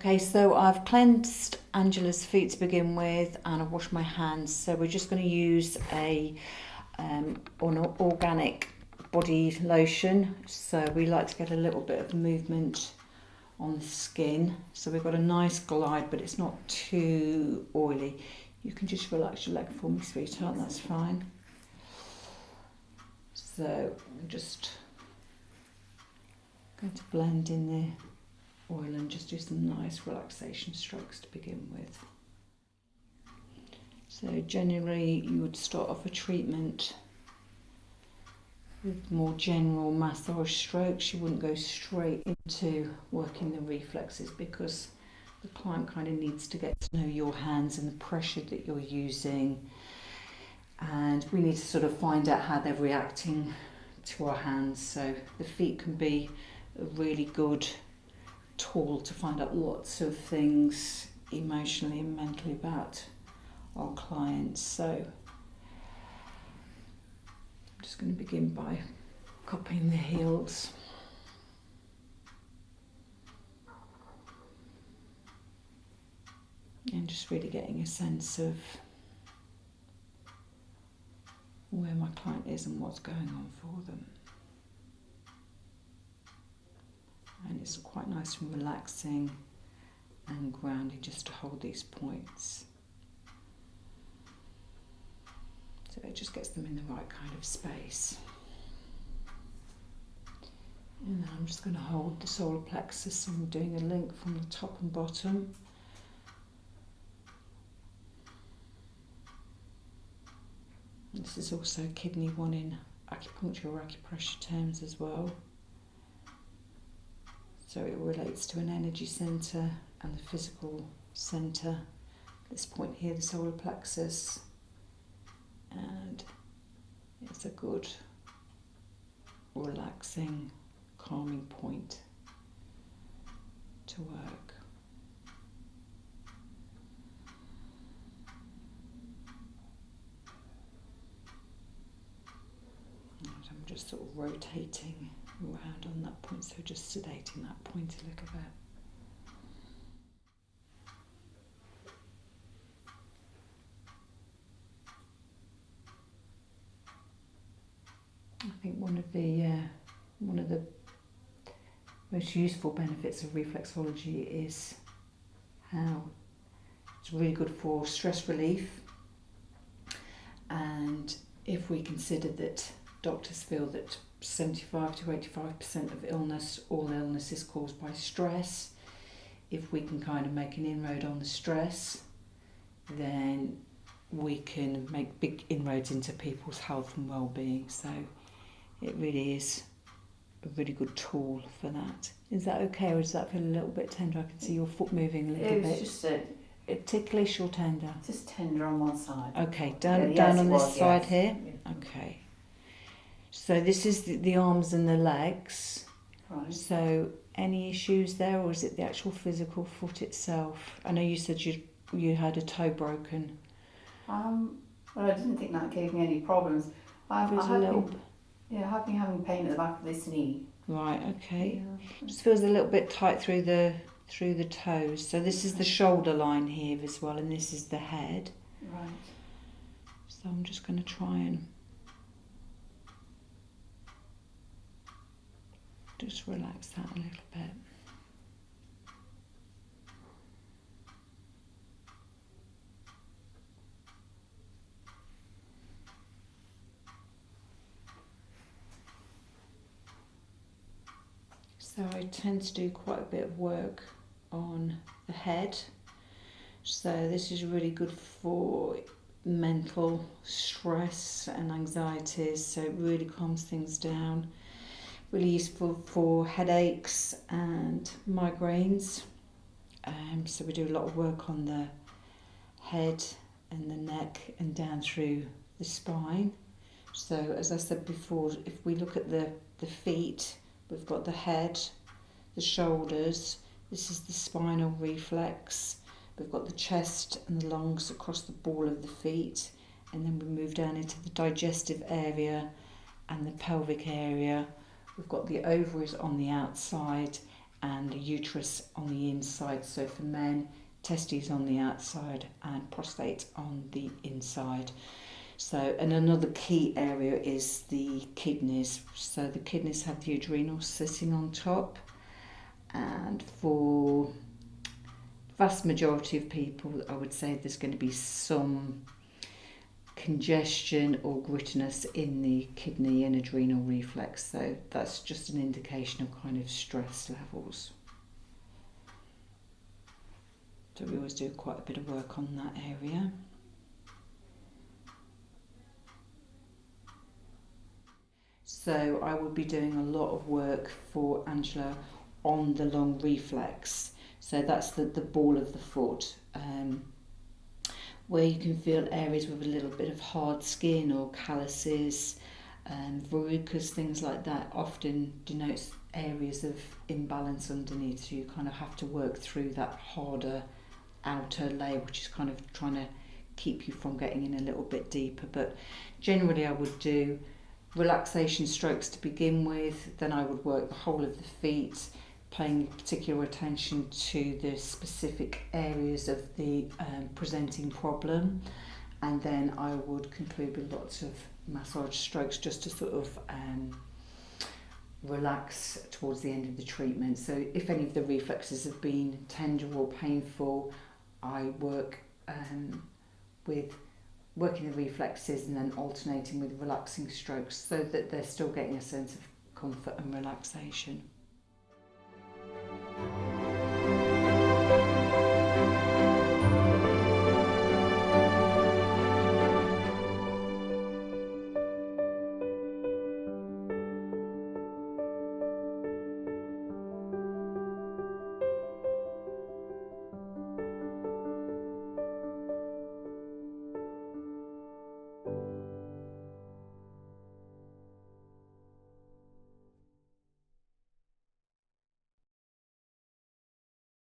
Okay, so I've cleansed Angela's feet to begin with, and I've washed my hands. So we're just going to use an organic body lotion. So we like to get a little bit of movement on the skin. So we've got a nice glide, but it's not too oily. You can just relax your leg for me, sweetheart, that's fine. So I'm just going to blend in the oil and just do some nice relaxation strokes to begin with. So generally you would start off a treatment with more general massage strokes. You wouldn't go straight into working the reflexes because the client kind of needs to get to know your hands and the pressure that you're using, and we need to sort of find out how they're reacting to our hands. So the feet can be a really good tool to find out lots of things emotionally and mentally about our clients. So I'm just going to begin by cupping the heels. And just really getting a sense of where my client is and what's going on for them. And it's quite nice and relaxing and grounding just to hold these points. So it just gets them in the right kind of space. And then I'm just going to hold the solar plexus, and I'm doing a link from the top and bottom. This is also kidney 1 in acupuncture or acupressure terms as well. So it relates to an energy centre and the physical centre. This point here, the solar plexus, and it's a good relaxing, calming point to work. And I'm just sort of rotating around on that point, so just sedating that point a little bit. I think one of the most useful benefits of reflexology is how it's really good for stress relief. And if we consider that doctors feel that 75 to 85% of all illness is caused by stress, if we can kind of make an inroad on the stress, then we can make big inroads into people's health and well-being. So it really is a really good tool for that. Is that okay, or does that feel a little bit tender? I can see your foot moving a little bit. It's just ticklish or tender? just tender on one side. Okay, down on this side here. Okay. So this is the arms and the legs. Right. So any issues there, or is it the actual physical foot itself? I know you said you had a toe broken. Well, I didn't think that gave me any problems. I have been having pain at the back of this knee. Right. Okay. Yeah. Just feels a little bit tight through the toes. So this is the shoulder line here as well, and this is the head. Right. So I'm just going to try and just relax that a little bit. So I tend to do quite a bit of work on the head. So this is really good for mental stress and anxieties. So it really calms things down. Really useful for headaches and migraines. So we do a lot of work on the head and the neck and down through the spine. So as I said before, if we look at the feet, we've got the head, the shoulders, this is the spinal reflex, we've got the chest and the lungs across the ball of the feet, and then we move down into the digestive area and the pelvic area. We've got the ovaries on the outside, and the uterus on the inside. So for men, testes on the outside and prostate on the inside. So, and another key area is the kidneys. So the kidneys have the adrenals sitting on top, and for the vast majority of people, I would say there's going to be some congestion or grittiness in the kidney and adrenal reflex. So that's just an indication of kind of stress levels. So we always do quite a bit of work on that area. So I will be doing a lot of work for Angela on the long reflex. So that's the ball of the foot, where you can feel areas with a little bit of hard skin or calluses, verrucas, things like that often denotes areas of imbalance underneath. So you kind of have to work through that harder outer layer, which is kind of trying to keep you from getting in a little bit deeper. But generally I would do relaxation strokes to begin with, then I would work the whole of the feet, paying particular attention to the specific areas of the presenting problem, and then I would conclude with lots of massage strokes just to sort of relax towards the end of the treatment. So if any of the reflexes have been tender or painful, I work with working the reflexes and then alternating with relaxing strokes so that they're still getting a sense of comfort and relaxation.